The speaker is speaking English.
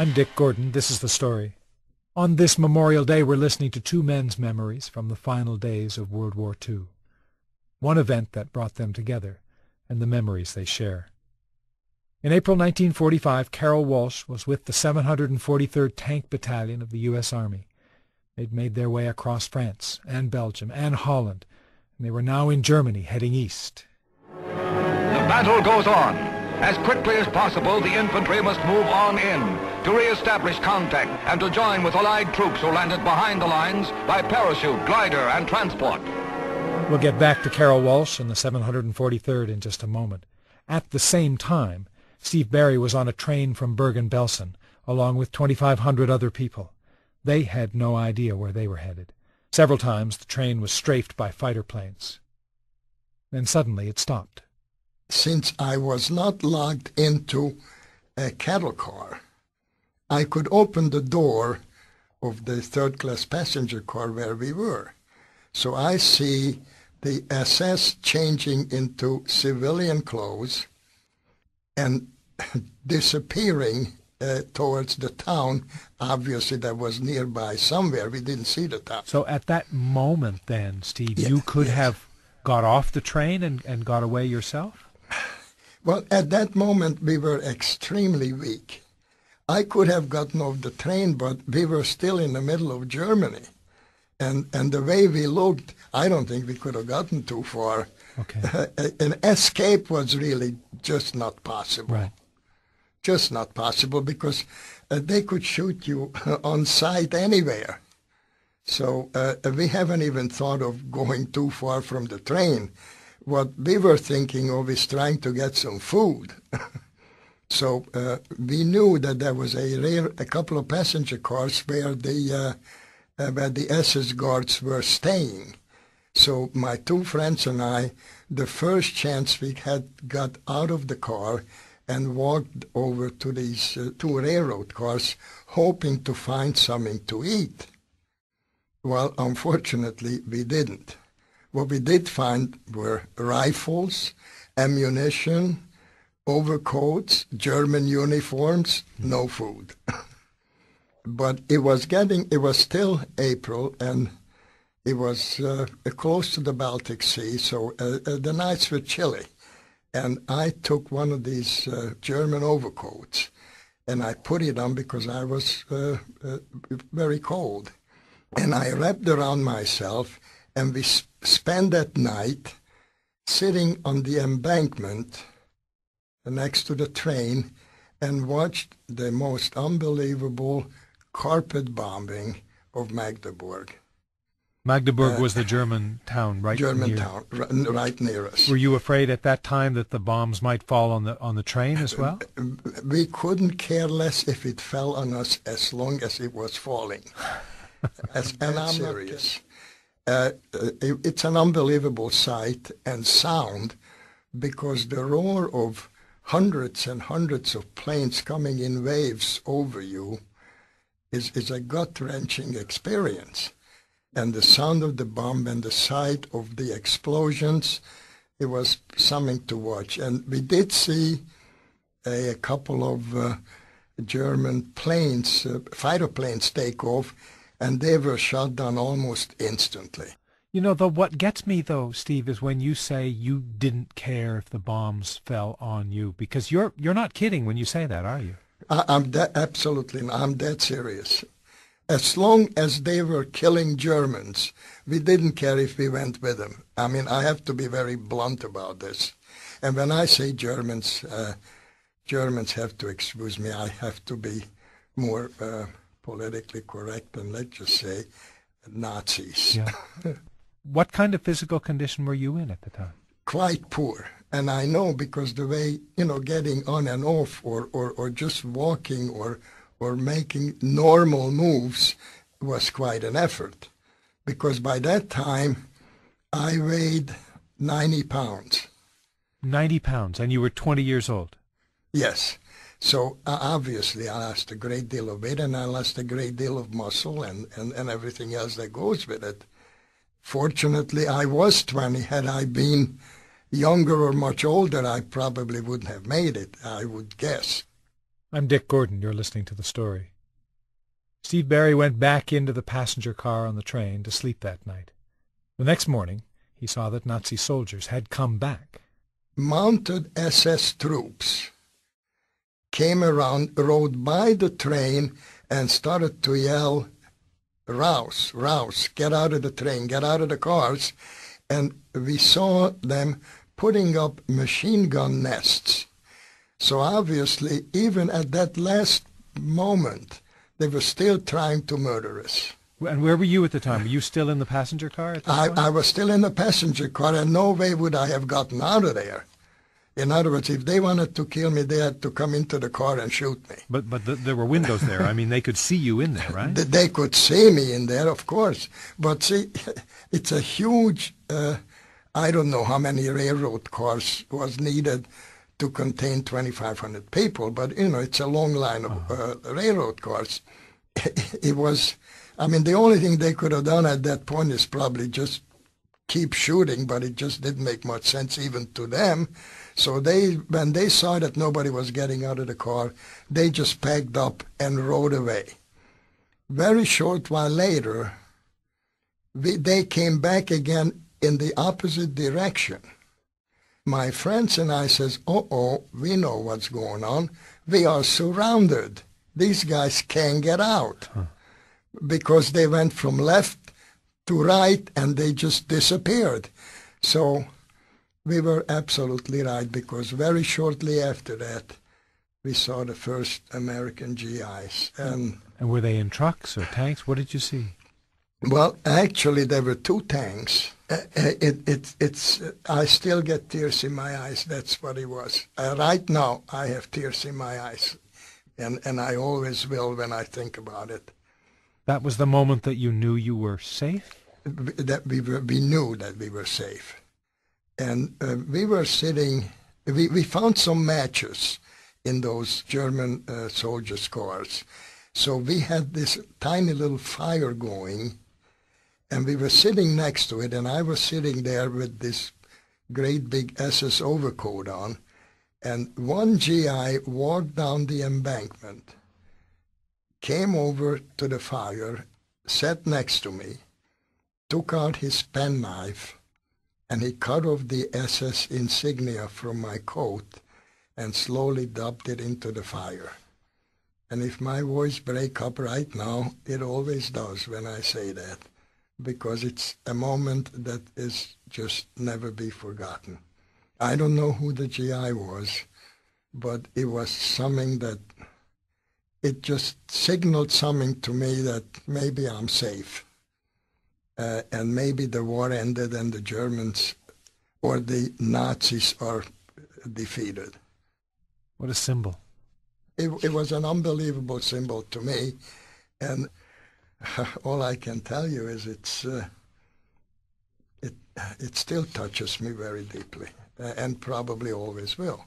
I'm Dick Gordon. This is The Story. On this Memorial Day, we're listening to two men's memories from the final days of World War II. One event that brought them together, and the memories they share. In April 1945, Carrol Walsh was with the 743rd Tank Battalion of the U.S. Army. They'd made their way across France and Belgium and Holland, and they were now in Germany, heading east. The battle goes on. As quickly as possible, the infantry must move on in to re-establish contact and to join with Allied troops who landed behind the lines by parachute, glider, and transport. We'll get back to Carrol Walsh and the 743rd in just a moment. At the same time, Steve Barry was on a train from Bergen-Belsen, along with 2,500 other people. They had no idea where they were headed. Several times the train was strafed by fighter planes. Then suddenly it stopped. Since I was not locked into a cattle car, I could open the door of the third-class passenger car where we were. So I see the SS changing into civilian clothes and disappearing towards the town. Obviously, that was nearby somewhere. We didn't see the town. So at that moment then, Steve, you could have got off the train and got away yourself? Well, at that moment, we were extremely weak. I could have gotten off the train, but we were still in the middle of Germany. And the way we looked, I don't think we could have gotten too far. Okay. An escape was really just not possible. Right. Just not possible, because they could shoot you on sight anywhere. So we haven't even thought of going too far from the train. What we were thinking of is trying to get some food. So we knew that there was a couple of passenger cars where the SS guards were staying. So my two friends and I, the first chance we had, got out of the car and walked over to these two railroad cars, hoping to find something to eat. Well, unfortunately, we didn't. What we did find were rifles, ammunition, overcoats, German uniforms, no food. But it was still April, and it was close to the Baltic Sea, so the nights were chilly. And I took one of these German overcoats, and I put it on because I was very cold. And I wrapped around myself, and we spent that night sitting on the embankment next to the train and watched the most unbelievable carpet bombing of Magdeburg. Magdeburg was the German town, right? Town, right near us. Were you afraid at that time that the bombs might fall on the train as well? We couldn't care less if it fell on us as long as it was falling. And I'm serious. It's an unbelievable sight and sound, because the roar of hundreds and hundreds of planes coming in waves over you is a gut-wrenching experience. And the sound of the bomb and the sight of the explosions, it was something to watch. And we did see a couple of German planes, fighter planes, take off, and they were shot down almost instantly. You know, what gets me, though, Steve, is when you say you didn't care if the bombs fell on you, because you're not kidding when you say that, are you? Absolutely not. I'm dead serious. As long as they were killing Germans, we didn't care if we went with them. I mean, I have to be very blunt about this. And when I say Germans, Germans have to excuse me. I have to be more politically correct, and let's just say Nazis. Yeah. What kind of physical condition were you in at the time? Quite poor. And I know, because the way, getting on and off or just walking or making normal moves was quite an effort. Because by that time, I weighed 90 pounds. 90 pounds, and you were 20 years old? Yes. So obviously I lost a great deal of weight, and I lost a great deal of muscle and everything else that goes with it. Fortunately, I was 20. Had I been younger or much older, I probably wouldn't have made it, I would guess. I'm Dick Gordon. You're listening to The Story. Steve Barry went back into the passenger car on the train to sleep that night. The next morning, he saw that Nazi soldiers had come back. Mounted SS troops came around, rode by the train, and started to yell, "Raus, raus, get out of the train, get out of the cars." And we saw them putting up machine gun nests. So obviously, even at that last moment, they were still trying to murder us. And where were you at the time? Were you still in the passenger car at this point? I was still in the passenger car, and no way would I have gotten out of there. In other words, if they wanted to kill me, they had to come into the car and shoot me. But there were windows there. I mean, they could see you in there, right? They could see me in there, of course. But see, it's a huge, I don't know how many railroad cars was needed to contain 2,500 people, but, you know, it's a long line of railroad cars. It was, I mean, the only thing they could have done at that point is probably just keep shooting, but it just didn't make much sense even to them. So when they saw that nobody was getting out of the car, they just packed up and rode away. Very short while later, they came back again in the opposite direction. My friends and I says, "Uh-oh, we know what's going on. We are surrounded. These guys can't get out." Because they went from left to right and they just disappeared. So we were absolutely right, because very shortly after that, we saw the first American GIs. And were they in trucks or tanks? What did you see? Well, actually, there were two tanks. I still get tears in my eyes. That's what it was. Right now, I have tears in my eyes, and I always will when I think about it. That was the moment that you knew you were safe? That we knew that we were safe. And we were sitting, we found some matches in those German soldiers' cars. So we had this tiny little fire going, and we were sitting next to it, and I was sitting there with this great big SS overcoat on, and one GI walked down the embankment, came over to the fire, sat next to me, took out his penknife, and he cut off the SS insignia from my coat and slowly dumped it into the fire. And if my voice breaks up right now, it always does when I say that, because it's a moment that is just never be forgotten. I don't know who the GI was, but it was something that, it just signaled something to me that maybe I'm safe. And maybe the war ended and the Germans or the Nazis are defeated. What a symbol. It was an unbelievable symbol to me, and all I can tell you is it still touches me very deeply, and probably always will.